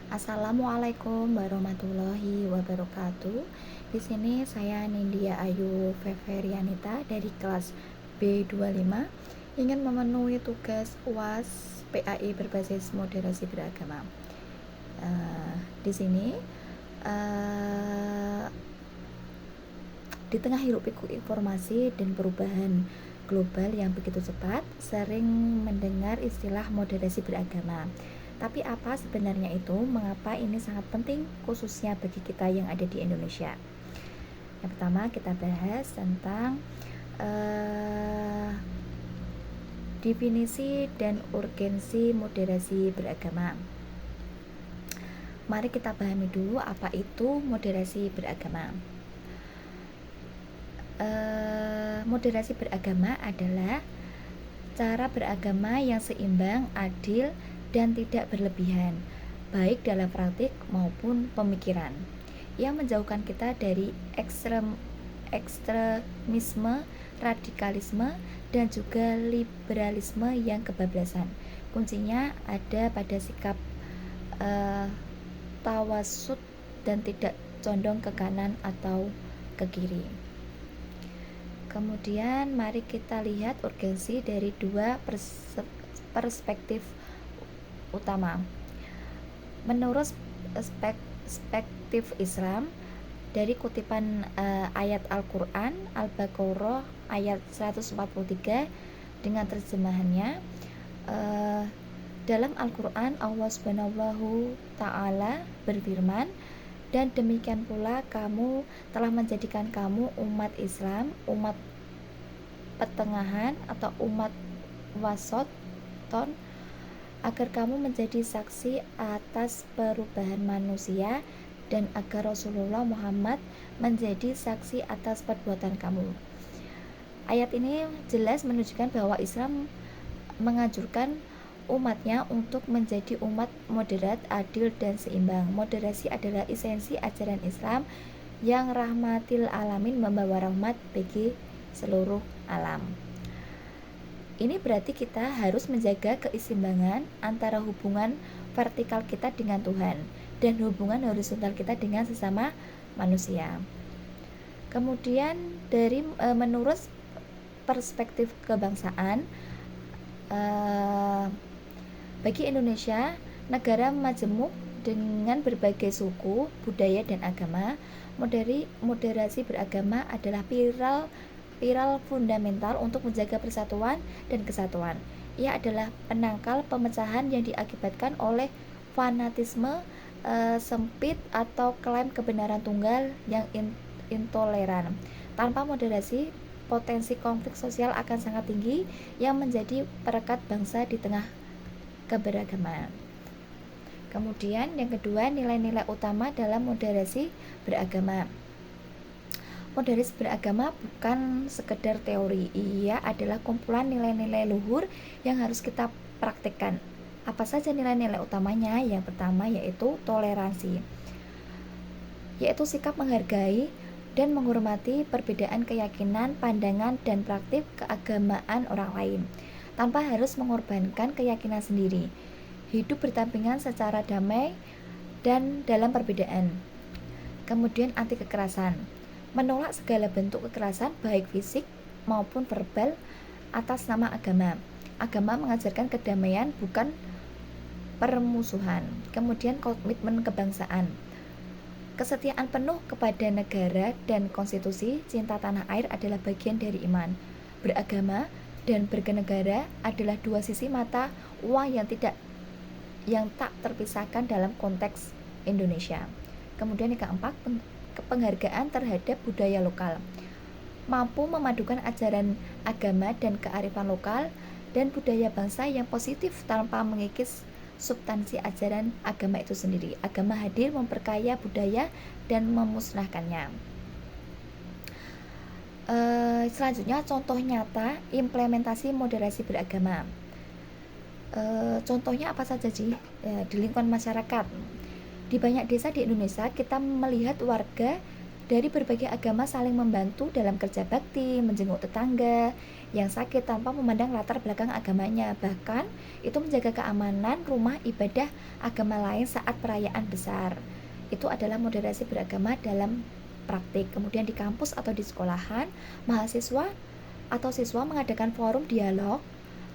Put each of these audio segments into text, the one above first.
Assalamualaikum warahmatullahi wabarakatuh. Di sini saya Nindya Ayu Feverianita dari kelas B25 ingin memenuhi tugas UAS PAI berbasis moderasi beragama. Di sini di tengah hiruk-pikuk informasi dan perubahan global yang begitu cepat, sering mendengar istilah moderasi beragama. Tapi apa sebenarnya itu? Mengapa ini sangat penting khususnya bagi kita yang ada di Indonesia? Yang pertama kita bahas tentang definisi dan urgensi moderasi beragama. Mari kita pahami dulu apa itu moderasi beragama. Moderasi beragama adalah cara beragama yang seimbang, adil, dan tidak berlebihan, baik dalam praktik maupun pemikiran, yang menjauhkan kita dari ekstremisme, radikalisme, dan juga liberalisme yang kebablasan. Kuncinya ada pada sikap tawasud dan tidak condong ke kanan atau ke kiri. Kemudian mari kita lihat urgensi dari dua perspektif utama. Menurut perspektif Islam, dari kutipan ayat Al-Quran Al-Baqarah ayat 143 dengan terjemahannya, dalam Al-Quran Allah Subhanahu Ta'ala berfirman, dan demikian pula kamu telah menjadikan kamu umat Islam, umat pertengahan atau umat wasoton, agar kamu menjadi saksi atas perubahan manusia dan agar Rasulullah Muhammad menjadi saksi atas perbuatan kamu. Ayat ini jelas menunjukkan bahwa Islam menganjurkan umatnya untuk menjadi umat moderat, adil, dan seimbang. Moderasi adalah esensi ajaran Islam yang rahmatil alamin, membawa rahmat bagi seluruh alam. Ini berarti kita harus menjaga keseimbangan antara hubungan vertikal kita dengan Tuhan dan hubungan horizontal kita dengan sesama manusia. Kemudian dari menurut perspektif kebangsaan, bagi Indonesia, negara majemuk dengan berbagai suku, budaya, dan agama, moderasi beragama adalah pilar fundamental untuk menjaga persatuan dan kesatuan. Ia adalah penangkal pemecahan yang diakibatkan oleh fanatisme sempit atau klaim kebenaran tunggal yang intoleran. Tanpa moderasi, potensi konflik sosial akan sangat tinggi yang menjadi perekat bangsa di tengah keberagaman. Kemudian yang kedua, nilai-nilai utama dalam moderasi beragama. Moderasi beragama bukan sekedar teori, ia adalah kumpulan nilai-nilai luhur yang harus kita praktekkan. Apa saja nilai-nilai utamanya? Yang pertama yaitu toleransi, yaitu sikap menghargai dan menghormati perbedaan keyakinan, pandangan, dan praktik keagamaan orang lain, tanpa harus mengorbankan keyakinan sendiri. Hidup berdampingan secara damai dan dalam perbedaan. Kemudian anti kekerasan, menolak segala bentuk kekerasan baik fisik maupun verbal atas nama agama. Agama mengajarkan kedamaian, bukan permusuhan. Kemudian komitmen kebangsaan, kesetiaan penuh kepada negara dan konstitusi. Cinta tanah air adalah bagian dari iman. Beragama dan bernegara adalah dua sisi mata uang yang tak terpisahkan dalam konteks Indonesia. Kemudian yang keempat, penghargaan terhadap budaya lokal, mampu memadukan ajaran agama dan kearifan lokal dan budaya bangsa yang positif tanpa mengikis substansi ajaran agama itu sendiri. Agama hadir memperkaya budaya dan memusnahkannya. Selanjutnya, contoh nyata implementasi moderasi beragama. Contohnya apa saja sih? Di lingkungan masyarakat, di banyak desa di Indonesia kita melihat warga Dari berbagai agama saling membantu dalam kerja bakti, menjenguk tetangga yang sakit tanpa memandang latar belakang agamanya. Bahkan itu menjaga keamanan rumah ibadah agama lain saat perayaan besar. Itu adalah moderasi beragama dalam praktik. Kemudian di kampus atau di sekolahan, mahasiswa atau siswa mengadakan forum dialog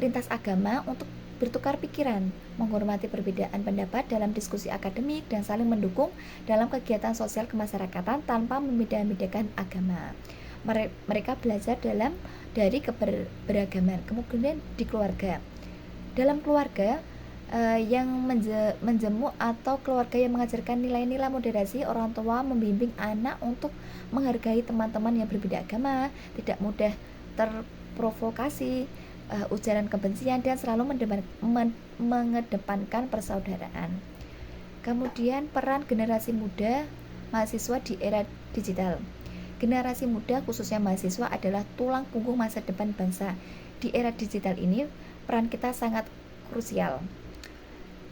lintas agama untuk bertukar pikiran, menghormati perbedaan pendapat dalam diskusi akademik, dan saling mendukung dalam kegiatan sosial kemasyarakatan tanpa membeda-bedakan agama. Mereka belajar dari keberagaman. Kemudian di keluarga. Dalam keluarga yang menjemuk atau keluarga yang mengajarkan nilai-nilai moderasi, orang tua membimbing anak untuk menghargai teman-teman yang berbeda agama, tidak mudah terprovokasi ujaran kebencian, dan selalu mengedepankan persaudaraan. Kemudian peran generasi muda mahasiswa di era digital. Generasi muda khususnya mahasiswa adalah tulang punggung masa depan bangsa. Di era digital ini peran kita sangat krusial.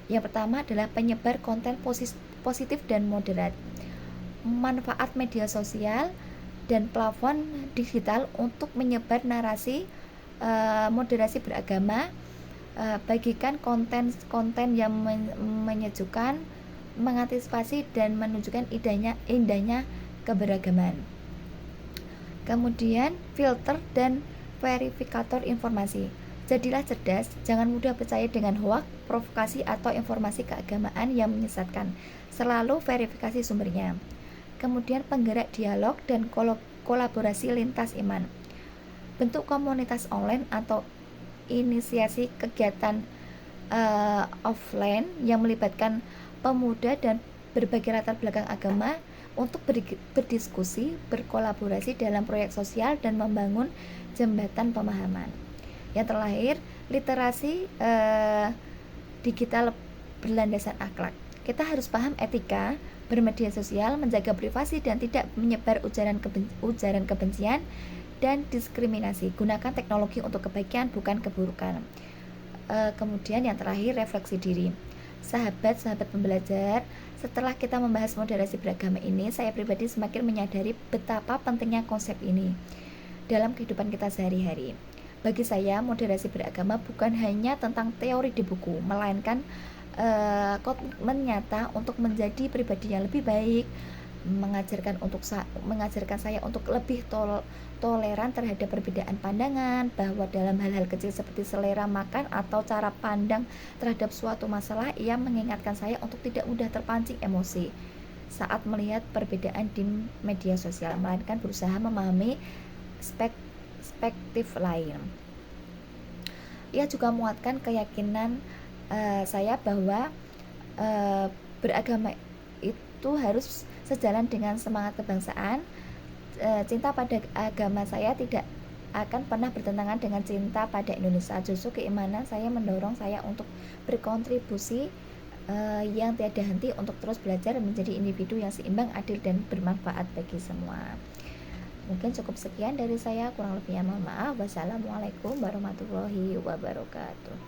Yang pertama adalah penyebar konten positif dan moderat. Manfaat media sosial dan platform digital untuk menyebar narasi moderasi beragama, bagikan konten yang menyejukkan, mengantisipasi dan menunjukkan indahnya keberagaman. Kemudian filter dan verifikator informasi. Jadilah cerdas, jangan mudah percaya dengan hoaks, provokasi atau informasi keagamaan yang menyesatkan. Selalu verifikasi sumbernya. Kemudian penggerak dialog dan kolaborasi lintas iman. Bentuk komunitas online atau inisiasi kegiatan offline yang melibatkan pemuda dan berbagai latar belakang agama untuk berdiskusi, berkolaborasi dalam proyek sosial dan membangun jembatan pemahaman. Yang terakhir, literasi digital berlandasan akhlak. Kita harus paham etika bermedia sosial, menjaga privasi dan tidak menyebar ujaran kebencian dan diskriminasi. Gunakan teknologi untuk kebaikan, bukan keburukan. Kemudian yang terakhir, refleksi diri. Sahabat-sahabat pembelajar, setelah kita membahas moderasi beragama ini, saya pribadi semakin menyadari betapa pentingnya konsep ini dalam kehidupan kita sehari-hari. Bagi saya, moderasi beragama bukan hanya tentang teori di buku, melainkan komitmen nyata untuk menjadi pribadi yang lebih baik, mengajarkan saya untuk lebih toleran terhadap perbedaan pandangan, bahwa dalam hal-hal kecil seperti selera makan atau cara pandang terhadap suatu masalah, ia mengingatkan saya untuk tidak mudah terpancing emosi saat melihat perbedaan di media sosial, melainkan berusaha memahami perspektif lain. Ia juga menguatkan keyakinan saya bahwa beragama itu harus sejalan dengan semangat kebangsaan. Cinta pada agama saya tidak akan pernah bertentangan dengan cinta pada Indonesia. Justru keimanan saya mendorong saya untuk berkontribusi yang tiada henti untuk terus belajar menjadi individu yang seimbang, adil, dan bermanfaat bagi semua. Mungkin cukup sekian dari saya, kurang lebihnya mohon maaf. Wassalamualaikum warahmatullahi wabarakatuh.